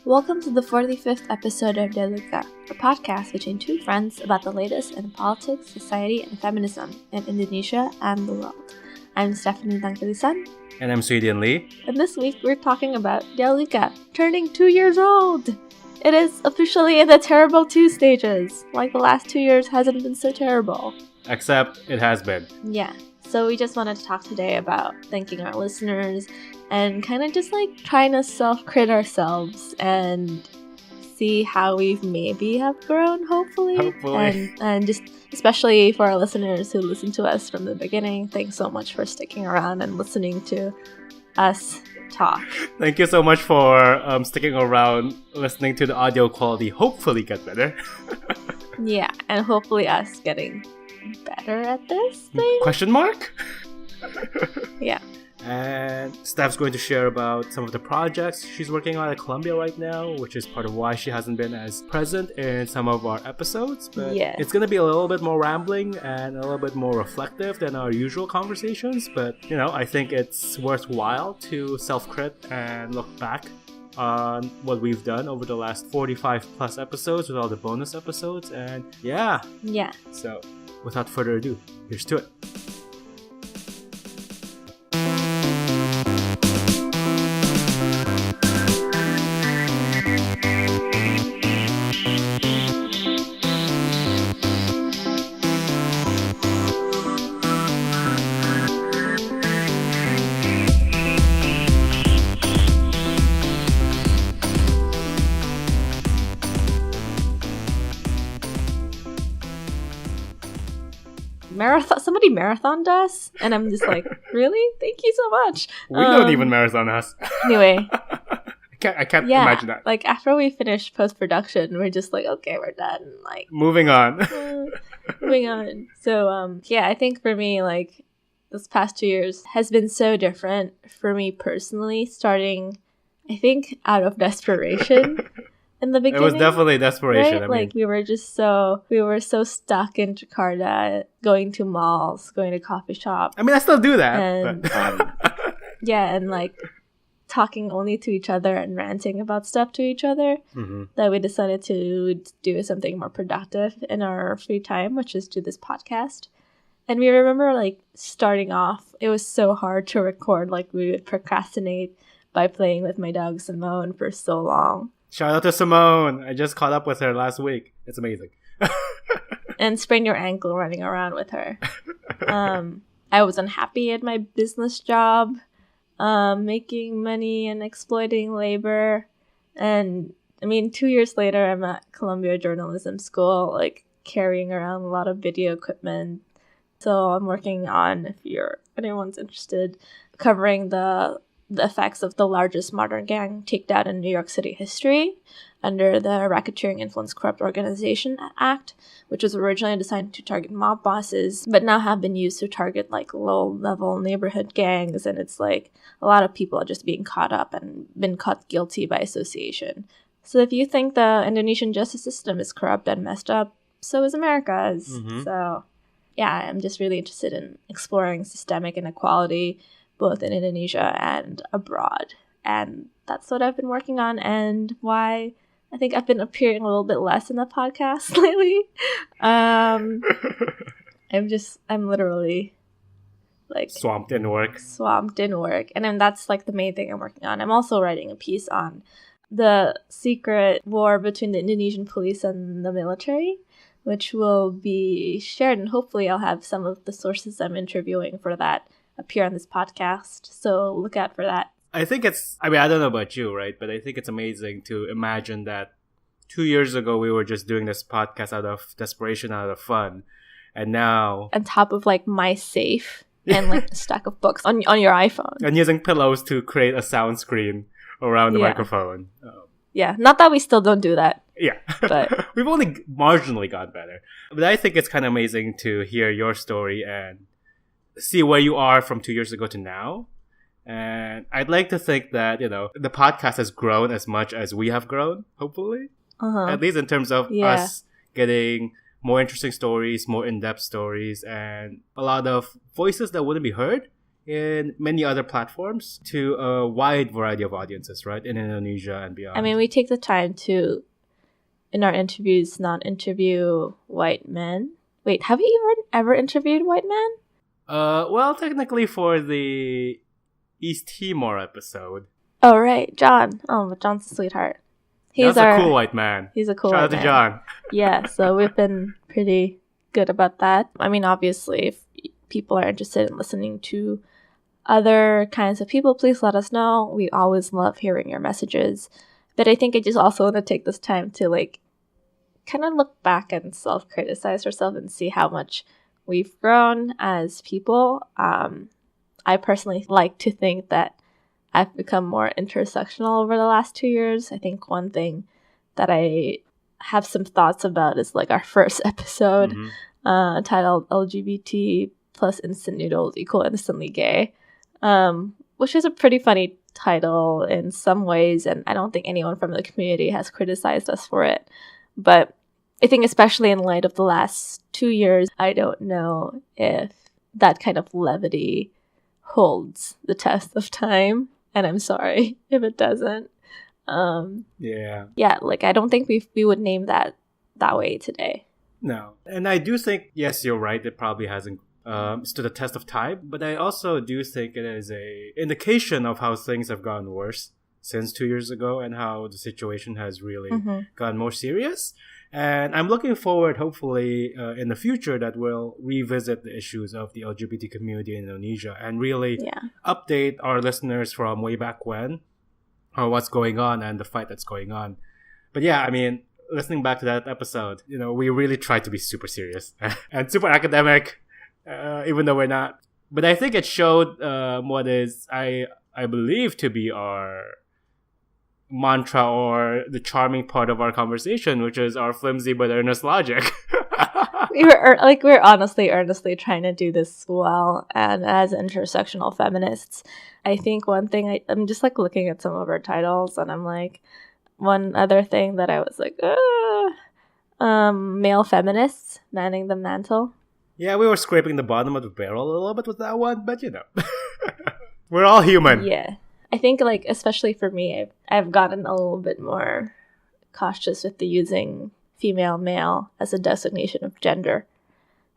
Welcome to the 45th episode of Dialogika, a podcast between two friends about the latest in politics, society, and feminism in Indonesia and the world. I'm Stephanie Tangkilisan. And I'm Sweden Lee. And this week we're talking about Dialogika, turning 2 years old! It is officially in the terrible 2 stages. Like the last 2 years hasn't been so terrible. Except it has been. Yeah. So we just wanted to talk today about thanking our listeners and kind of just like trying to self-crit ourselves and see how we've maybe have grown, hopefully. And just especially for our listeners who listen to us from the beginning, thanks so much for sticking around and listening to us talk. Thank you so much for sticking around, listening to the audio quality hopefully get better. Yeah, and hopefully us getting better at this thing? Question mark? Yeah. And Steph's going to share about some of the projects she's working on at Columbia right now, which is part of why she hasn't been as present in some of our episodes. But yeah. It's going to be a little bit more rambling and a little bit more reflective than our usual conversations. But, I think it's worthwhile to self-crit and look back on what we've done over the last 45 plus episodes with all the bonus episodes. And yeah. So without further ado, here's to it. Somebody marathoned us, and I'm just like, really? Thank you so much. We don't even marathon us. Anyway. I can't imagine that. Like, after we finish post-production, we're just like, okay, we're done. Like, moving on. Moving on. So, I think for me, like, this past 2 years has been so different for me personally, starting, I think, out of desperation. In the beginning, it was definitely desperation. Right? Like we were so stuck in Jakarta, going to malls, going to coffee shops. I mean, I still do that. And and like talking only to each other and ranting about stuff to each other. Mm-hmm. That we decided to do something more productive in our free time, which is do this podcast. And we remember like starting off, it was so hard to record. Like we would procrastinate by playing with my dog Simone for so long. Shout out to Simone. I just caught up with her last week. It's amazing. And sprained your ankle running around with her. I was unhappy at my business job, making money and exploiting labor. And I mean, 2 years later, I'm at Columbia Journalism School, like carrying around a lot of video equipment. So I'm working on, if anyone's interested, covering the effects of the largest modern gang takedown in New York City history under the Racketeering Influence Corrupt Organization Act, which was originally designed to target mob bosses, but now have been used to target like low-level neighborhood gangs, and it's like a lot of people are just being caught up and been caught guilty by association. So if you think the Indonesian justice system is corrupt and messed up, so is America's. Mm-hmm. So yeah, I'm just really interested in exploring systemic inequality both in Indonesia and abroad. And that's what I've been working on and why I think I've been appearing a little bit less in the podcast lately. I'm literally like swamped in work. And then that's like the main thing I'm working on. I'm also writing a piece on the secret war between the Indonesian police and the military, which will be shared, and hopefully I'll have some of the sources I'm interviewing for that appear on this podcast, so look out for that. I think I don't know about you, right? But I think it's amazing to imagine that 2 years ago we were just doing this podcast out of desperation, out of fun. And now on top of like my safe and like a stack of books on your iPhone. And using pillows to create a sound screen around the microphone. Yeah, not that we still don't do that. Yeah, but we've only marginally got better. But I think it's kind of amazing to hear your story and see where you are from 2 years ago to now. And I'd like to think that, the podcast has grown as much as we have grown, hopefully. At least in terms of us getting more interesting stories, more in-depth stories, and a lot of voices that wouldn't be heard in many other platforms to a wide variety of audiences, right? In Indonesia and beyond. I mean, we take the time to, in our interviews, not interview white men. Wait, have you ever interviewed white men? Well, technically for the East Timor episode. Oh, right. John. Oh, but John's a sweetheart. He's a cool white man. He's a cool Shout white man. Shout out to John. Yeah, so we've been pretty good about that. I mean, obviously, if people are interested in listening to other kinds of people, please let us know. We always love hearing your messages. But I think I just also want to take this time to kind of look back and self-criticize ourselves and see how much we've grown as people. I personally like to think that I've become more intersectional over the last 2 years. I think one thing that I have some thoughts about is our first episode titled LGBT plus instant noodles equal instantly gay, which is a pretty funny title in some ways, and I don't think anyone from the community has criticized us for it. But I think especially in light of the last 2 years, I don't know if that kind of levity holds the test of time, and I'm sorry if it doesn't. Yeah, I don't think we would name that way today. No, and I do think, yes, you're right, it probably hasn't stood the test of time, but I also do think it is a indication of how things have gotten worse since 2 years ago and how the situation has really gotten more serious. And I'm looking forward, hopefully, in the future that we'll revisit the issues of the LGBT community in Indonesia and really update our listeners from way back when or what's going on and the fight that's going on. But yeah, I mean, listening back to that episode, we really tried to be super serious and super academic, even though we're not. But I think it showed what is, I believe, to be our mantra or the charming part of our conversation, which is our flimsy but earnest logic. we're honestly earnestly trying to do this well, and as intersectional feminists, I think one thing I'm just looking at some of our titles, and I'm one other thing that I was male feminists manning the mantle. Yeah, we were scraping the bottom of the barrel a little bit with that one, but we're all human. Yeah. I think, especially for me, I've gotten a little bit more cautious with the using female, male as a designation of gender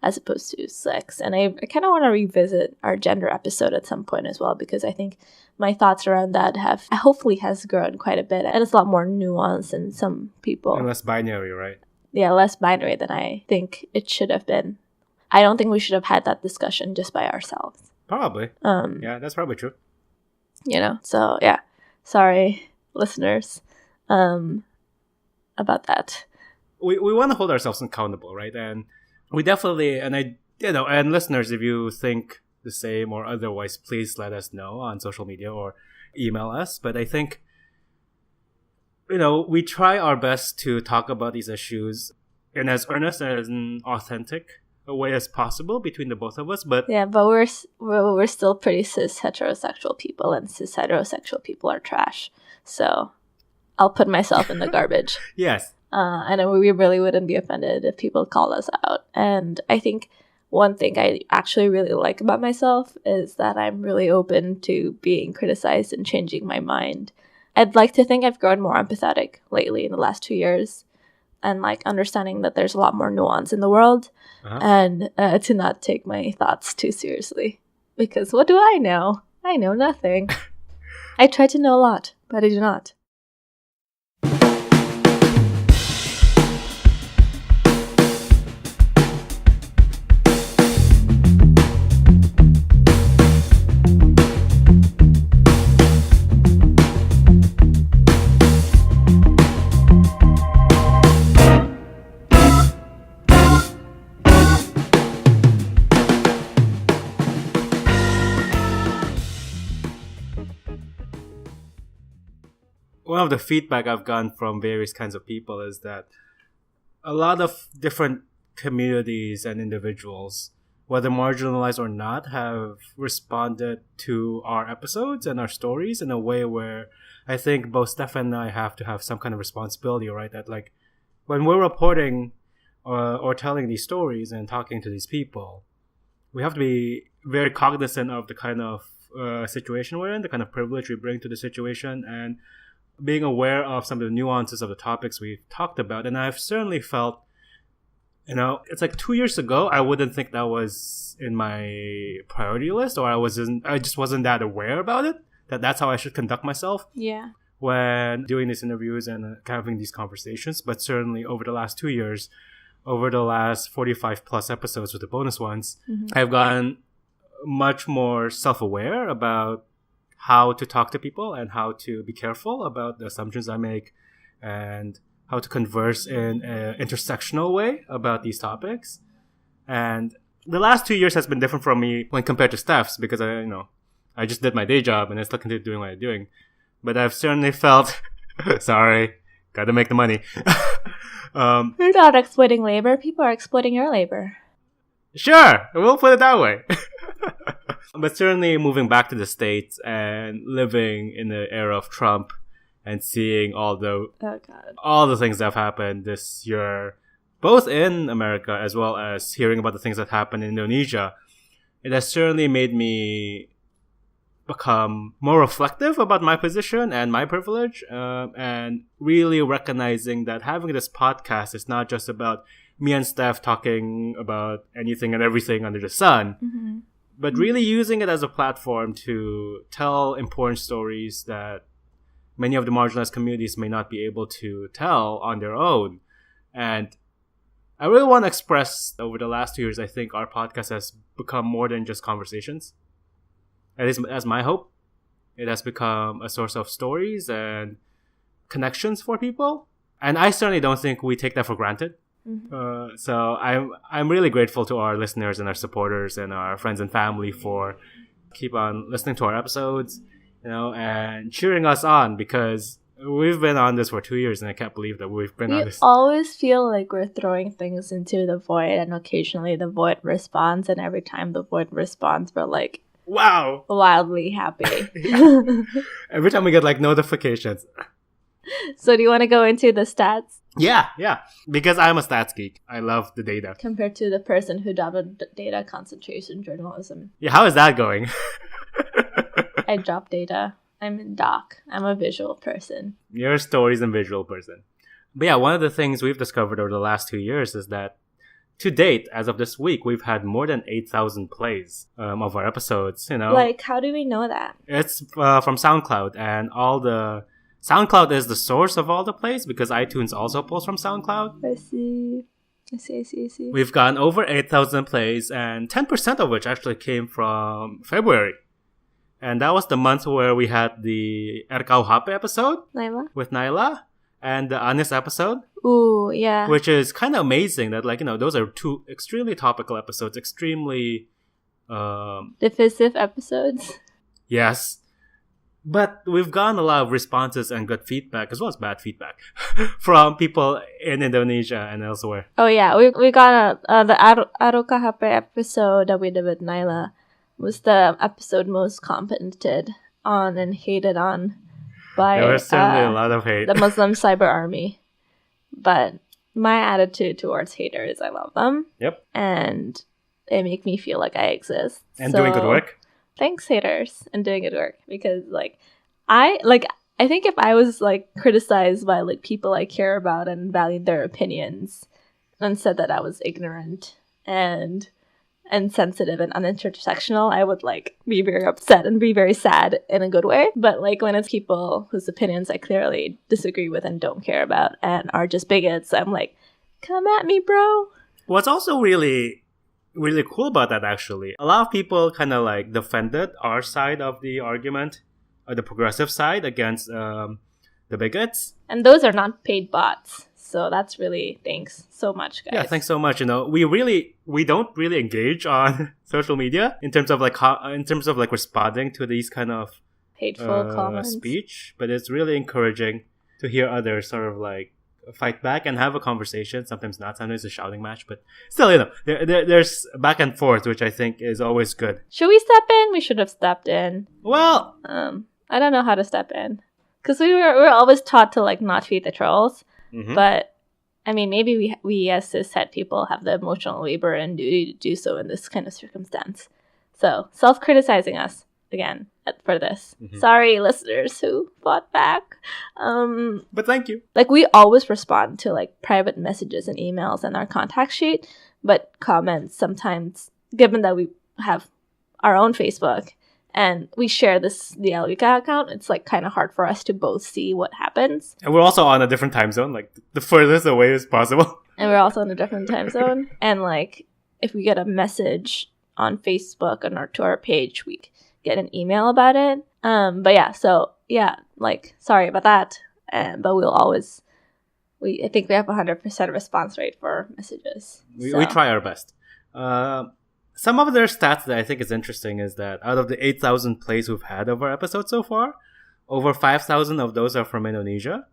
as opposed to sex. And I kind of want to revisit our gender episode at some point as well, because I think my thoughts around that hopefully has grown quite a bit. And it's a lot more nuanced than some people. And less binary, right? Yeah, less binary than I think it should have been. I don't think we should have had that discussion just by ourselves. Probably. Yeah, that's probably true. So yeah, sorry, listeners, about that. We want to hold ourselves accountable, right? And we definitely, and listeners, if you think the same or otherwise, please let us know on social media or email us. But I think, we try our best to talk about these issues in as earnest and as an authentic a way as possible between the both of us, but we're still pretty cis heterosexual people, and cis heterosexual people are trash. So I'll put myself in the garbage. Yes. And we really wouldn't be offended if people called us out. And I think one thing I actually really like about myself is that I'm really open to being criticized and changing my mind. I'd like to think I've grown more empathetic lately in the last 2 years, and understanding that there's a lot more nuance in the world, and to not take my thoughts too seriously. Because what do I know? I know nothing. I try to know a lot, but I do not. One of the feedback I've gotten from various kinds of people is that a lot of different communities and individuals, whether marginalized or not, have responded to our episodes and our stories in a way where I think both Stefan and I have to have some kind of responsibility, right? That when we're reporting or telling these stories and talking to these people, we have to be very cognizant of the kind of situation we're in, the kind of privilege we bring to the situation, and being aware of some of the nuances of the topics we've talked about. And I've certainly felt, it's like 2 years ago, I wouldn't think that was in my priority list, or I just wasn't that aware about it, that's how I should conduct myself. Yeah. When doing these interviews and having these conversations. But certainly over the last 2 years, over the last 45 plus episodes with the bonus ones, I've gotten much more self-aware about how to talk to people and how to be careful about the assumptions I make and how to converse in an intersectional way about these topics. And the last 2 years has been different from me when compared to Steph's, because I just did my day job and I still continue doing what I'm doing. But I've certainly felt, sorry, gotta make the money. You're not exploiting labor. People are exploiting your labor. Sure, we'll put it that way. But certainly moving back to the States and living in the era of Trump and seeing all the things that have happened this year, both in America as well as hearing about the things that happened in Indonesia, it has certainly made me become more reflective about my position and my privilege, and really recognizing that having this podcast is not just about me and Steph talking about anything and everything under the sun, but really using it as a platform to tell important stories that many of the marginalized communities may not be able to tell on their own. And I really want to express, over the last 2 years, I think our podcast has become more than just conversations. At least that's my hope. It has become a source of stories and connections for people. And I certainly don't think we take that for granted. So I'm really grateful to our listeners and our supporters and our friends and family for keep on listening to our episodes, and cheering us on, because we've been on this for 2 years and I can't believe that we've been on this. We always feel like we're throwing things into the void, and occasionally the void responds, and every time the void responds, we're like, wow, wildly happy. Every time we get notifications. So do you want to go into the stats? Yeah. Because I'm a stats geek. I love the data. Compared to the person who dropped data concentration journalism. Yeah, how is that going? I drop data. I'm in doc. I'm a visual person. You're a stories and visual person. But yeah, one of the things we've discovered over the last 2 years is that to date, as of this week, we've had more than 8,000 plays of our episodes, How do we know that? It's from SoundCloud, and SoundCloud is the source of all the plays, because iTunes also pulls from SoundCloud. I see. We've gotten over 8,000 plays, and 10% of which actually came from February. And that was the month where we had the RKUHP episode with Naila, and the Honest episode. Ooh, yeah. Which is kind of amazing that, those are two extremely topical episodes, extremely divisive episodes. Yes. But we've gotten a lot of responses and good feedback, as well as bad feedback, from people in Indonesia and elsewhere. Oh yeah, we got the RKUHP episode that we did with Naila was the episode most commented on and hated on by there was certainly a lot of hate. The Muslim cyber army. But my attitude towards haters, I love them. Yep. And they make me feel like I exist. And doing good work. Thanks, haters, and doing good work. Because I think if I was criticized by people I care about and valued their opinions and said that I was ignorant and sensitive and unintersectional, I would be very upset and be very sad in a good way. But when it's people whose opinions I clearly disagree with and don't care about and are just bigots, I'm like, come at me, bro. What's also really really cool about that, actually, a lot of people kind of defended our side of the argument, or the progressive side, against the bigots. And those are not paid bots. So that's really, thanks so much, guys. Yeah, thanks so much. We don't really engage on social media in terms of responding to these kind of hateful comments, speech. But it's really encouraging to hear others sort of fight back and have a conversation. Sometimes not. Sometimes a shouting match. But still, there's back and forth, which I think is always good. Should we step in? We should have stepped in. Well, I don't know how to step in, because we're always taught to not feed the trolls. Mm-hmm. But I mean, maybe we as cishet people have the emotional labor and duty to do so in this kind of circumstance. So, self-criticizing us again for this. Mm-hmm. Sorry, listeners who fought back. But thank you. Like, we always respond to like private messages and emails in our contact sheet, but comments sometimes, given that we have our own Facebook and we share this Dialogika account, it's like kind of hard for us to both see what happens. And we're also on a different time zone, like the furthest away as possible. And we're also in a different time zone. And like, if we get a message on Facebook and to our page, we get an email about it. But yeah, so yeah, like, sorry about that. But we'll always, I think we have 100% response rate for messages. We try our best. Some of their stats that I think is interesting is that out of the 8,000 plays we've had of our episodes so far, over 5,000 of those are from Indonesia.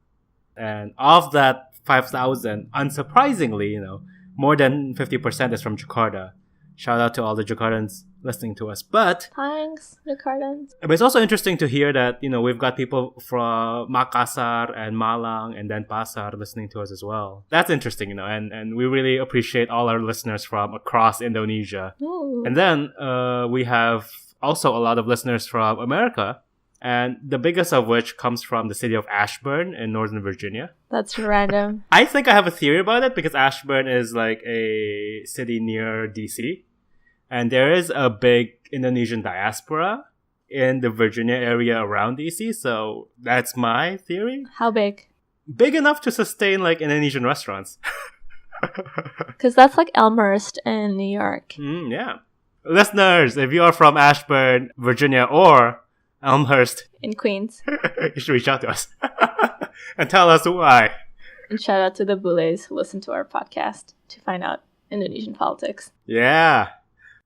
And of that 5,000, unsurprisingly, more than 50% is from Jakarta. Shout out to all the Jakartans listening to us. But thanks, Jakartans. But it's also interesting to hear that, we've got people from Makassar and Malang and Denpasar listening to us as well. That's interesting, and we really appreciate all our listeners from across Indonesia. Ooh. And then we have also a lot of listeners from America, and the biggest of which comes from the city of Ashburn in Northern Virginia. That's random. I think I have a theory about it because Ashburn is like a city near DC. And there is a big Indonesian diaspora in the Virginia area around DC. So that's my theory. How big? Big enough to sustain like Indonesian restaurants. Because that's like Elmhurst in New York. Yeah. Listeners, if you are from Ashburn, Virginia, or Elmhurst in Queens, you should reach out to us and tell us why. And shout out to the Bules who listen to our podcast to find out Indonesian politics. Yeah.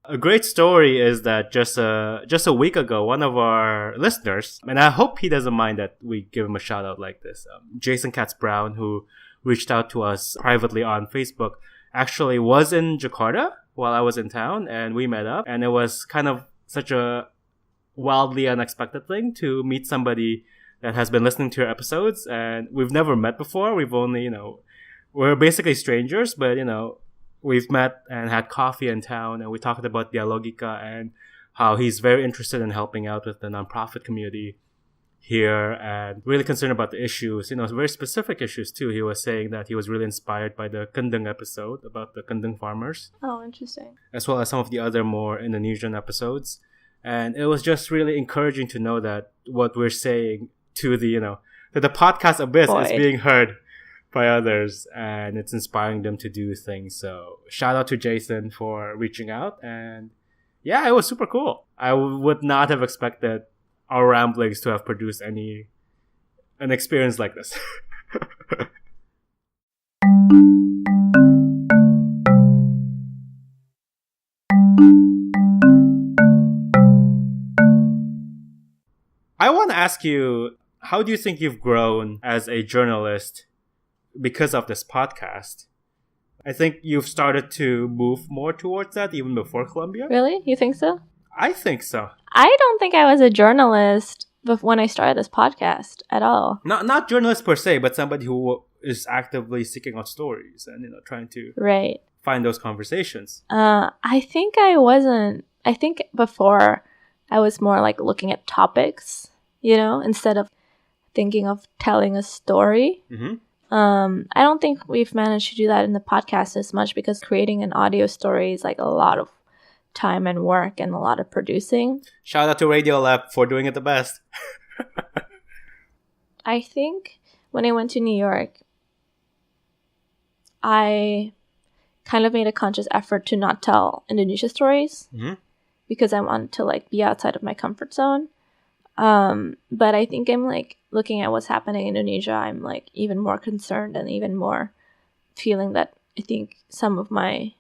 A great story is that just a week ago, one of our listeners, and I hope he doesn't mind that we give him a shout out like this, Jason Katz-Brown, who reached out to us privately on Facebook, actually was in Jakarta while I was in town, and we met up, and it was kind of such a wildly unexpected thing to meet somebody that has been listening to your episodes, and we've never met before. We've only, we're basically strangers, but, we've met and had coffee in town, and we talked about Dialogika and how he's very interested in helping out with the nonprofit community here and really concerned about the issues, very specific issues too. He was saying that he was really inspired by the Kendeng episode about the Kendeng farmers. Oh, interesting. As well as some of the other more Indonesian episodes. And it was just really encouraging to know that what we're saying to the, that the podcast abyss is being heard by others, and it's inspiring them to do things. So shout out to Jason for reaching out, and yeah, it was super cool. I would not have expected our ramblings to have produced an experience like this. I want to ask you, how do you think you've grown as a journalist because of this podcast? I think you've started to move more towards that even before Columbia. Really? You think so? I think so. I don't think I was a journalist when I started this podcast at all. Not journalist per se, but somebody who is actively seeking out stories and trying to find those conversations. I think I wasn't. I think before I was more like looking at topics, instead of thinking of telling a story. Mm-hmm. I don't think we've managed to do that in the podcast as much because creating an audio story is like a lot of time and work and a lot of producing. Shout out to Radiolab for doing it the best. I think when I went to New York, I kind of made a conscious effort to not tell Indonesia stories because I wanted to like be outside of my comfort zone. But I think I'm like looking at what's happening in Indonesia, I'm like even more concerned and even more feeling that I think some of my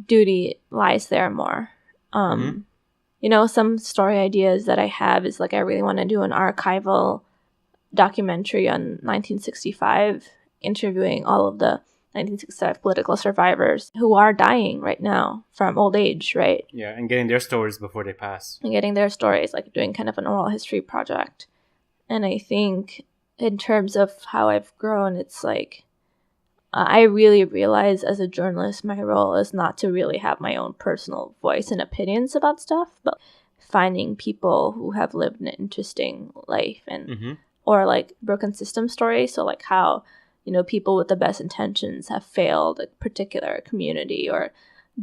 duty lies there more. Some story ideas that I have is like I really want to do an archival documentary on 1965, interviewing all of the 1965 political survivors who are dying right now from old age, right? Yeah, and getting their stories before they pass. And getting their stories, like doing kind of an oral history project. And I think in terms of how I've grown, it's like I really realize as a journalist, my role is not to really have my own personal voice and opinions about stuff, but finding people who have lived an interesting life and or like broken system stories. So like how, you know, people with the best intentions have failed a particular community, or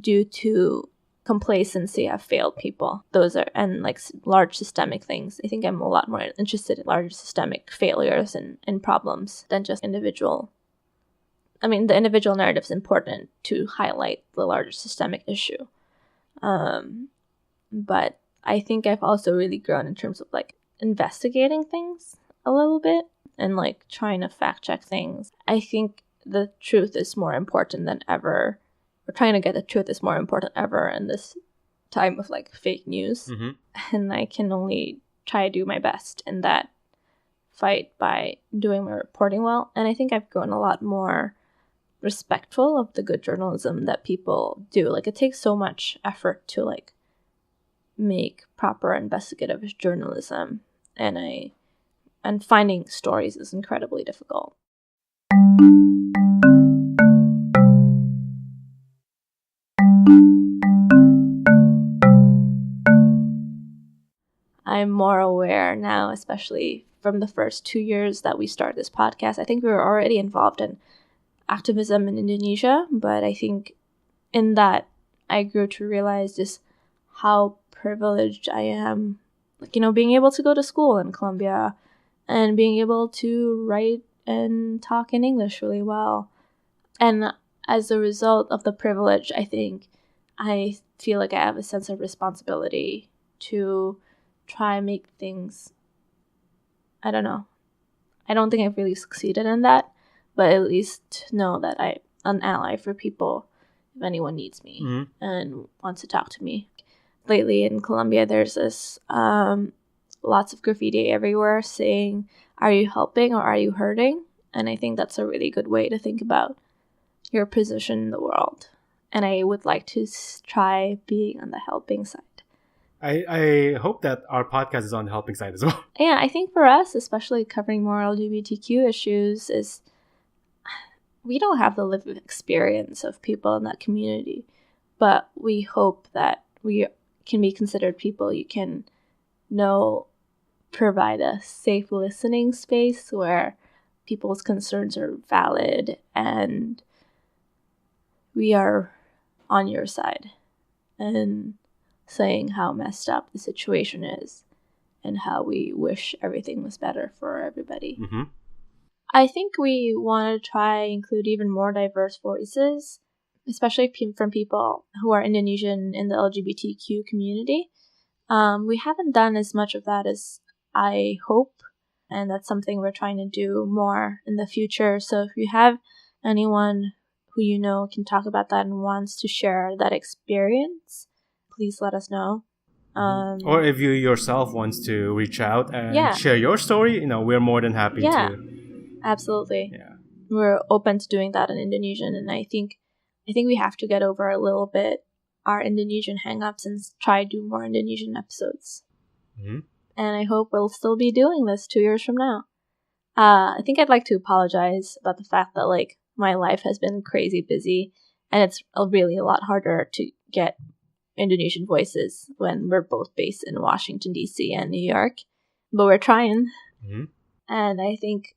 due to complacency have failed people. Those are, and like large systemic things. I think I'm a lot more interested in large systemic failures and problems than just individual. I mean, the individual narrative is important to highlight the larger systemic issue. But I think I've also really grown in terms of like investigating things a little bit and like trying to fact check things. I think the truth is more important than ever. We're trying to get the truth is more important ever in this time of like fake news. And I can only try to do my best in that fight by doing my reporting well. And I think I've grown a lot more respectful of the good journalism that people do. Like it takes so much effort to like make proper investigative journalism, and finding stories is incredibly difficult. I'm more aware now, especially from the first 2 years that we started this podcast. I think we were already involved in activism in Indonesia, but I think in that I grew to realize just how privileged I am. Like, you know, being able to go to school in Colombia and being able to write and talk in English really well. And as a result of the privilege, I think I feel like I have a sense of responsibility to try and make things, I don't know. I don't think I've really succeeded in that, but at least know that I'm an ally for people if anyone needs me and wants to talk to me. Lately in Colombia, there's this lots of graffiti everywhere saying, "Are you helping or are you hurting?" And I think that's a really good way to think about your position in the world. And I would like to try being on the helping side. I hope that our podcast is on the helping side as well. Yeah, I think for us, especially covering more LGBTQ issues, is we don't have the lived experience of people in that community, but we hope that we can be considered people you can know, provide a safe listening space where people's concerns are valid and we are on your side and saying how messed up the situation is and how we wish everything was better for everybody. I think we want to try include even more diverse voices, especially from people who are Indonesian in the LGBTQ community. We haven't done as much of that as I hope, and that's something we're trying to do more in the future. So if you have anyone who you know can talk about that and wants to share that experience, please let us know. Or if you yourself wants to reach out and share your story, you know, we're more than happy to. Absolutely. Yeah. We're open to doing that in Indonesian, and I think we have to get over a little bit our Indonesian hang-ups and try to do more Indonesian episodes. And I hope we'll still be doing this 2 years from now. I think I'd like to apologize about the fact that like my life has been crazy busy, and it's really a lot harder to get Indonesian voices when we're both based in Washington, D.C. and New York. But we're trying. And I think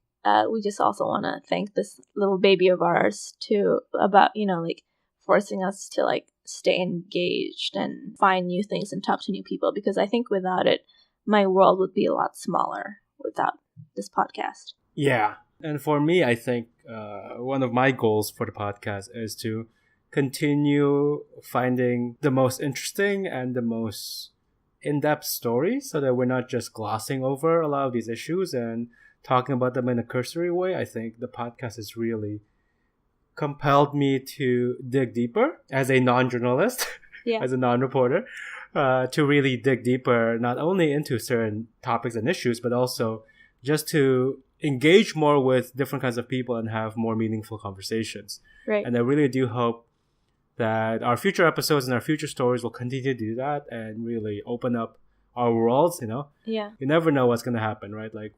we just also want to thank this little baby of ours about, you know, like forcing us to like stay engaged and find new things and talk to new people, because I think without it, my world would be a lot smaller without this podcast. Yeah. And for me, I think one of my goals for the podcast is to continue finding the most interesting and the most in-depth stories so that we're not just glossing over a lot of these issues and talking about them in a cursory way. I think the podcast has really compelled me to dig deeper as a non-journalist, as a non-reporter, to really dig deeper, not only into certain topics and issues, but also just to engage more with different kinds of people and have more meaningful conversations. Right. And I really do hope that our future episodes and our future stories will continue to do that and really open up our worlds, you know? Yeah. You never know what's going to happen, right? Like,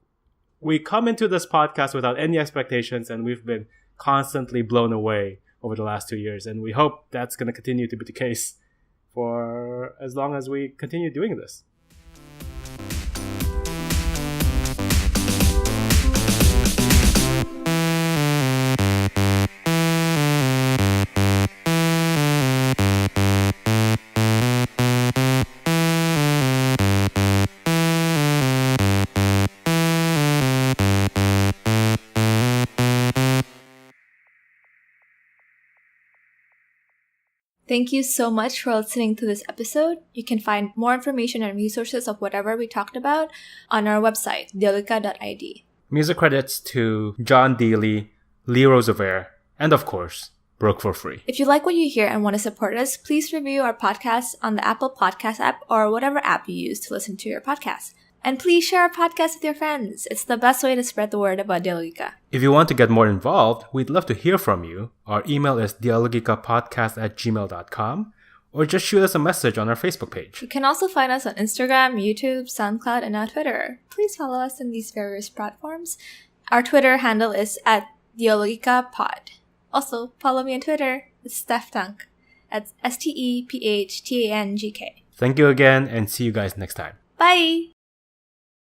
We come into this podcast without any expectations, and we've been constantly blown away over the last 2 years. And we hope that's going to continue to be the case for as long as we continue doing this. Thank you so much for listening to this episode. You can find more information and resources of whatever we talked about on our website, dialogika.id. Music credits to John Dealey, Lee Roosevelt, and of course, Broke for Free. If you like what you hear and want to support us, please review our podcast on the Apple Podcast app or whatever app you use to listen to your podcast. And please share our podcast with your friends. It's the best way to spread the word about Dialogika. If you want to get more involved, we'd love to hear from you. Our email is dialogikapodcast@gmail.com, or just shoot us a message on our Facebook page. You can also find us on Instagram, YouTube, SoundCloud, and now Twitter. Please follow us on these various platforms. Our Twitter handle is @dialogikapod. Also, follow me on Twitter. It's Steph Tank. That's STEPHTANGK. Thank you again, and see you guys next time. Bye!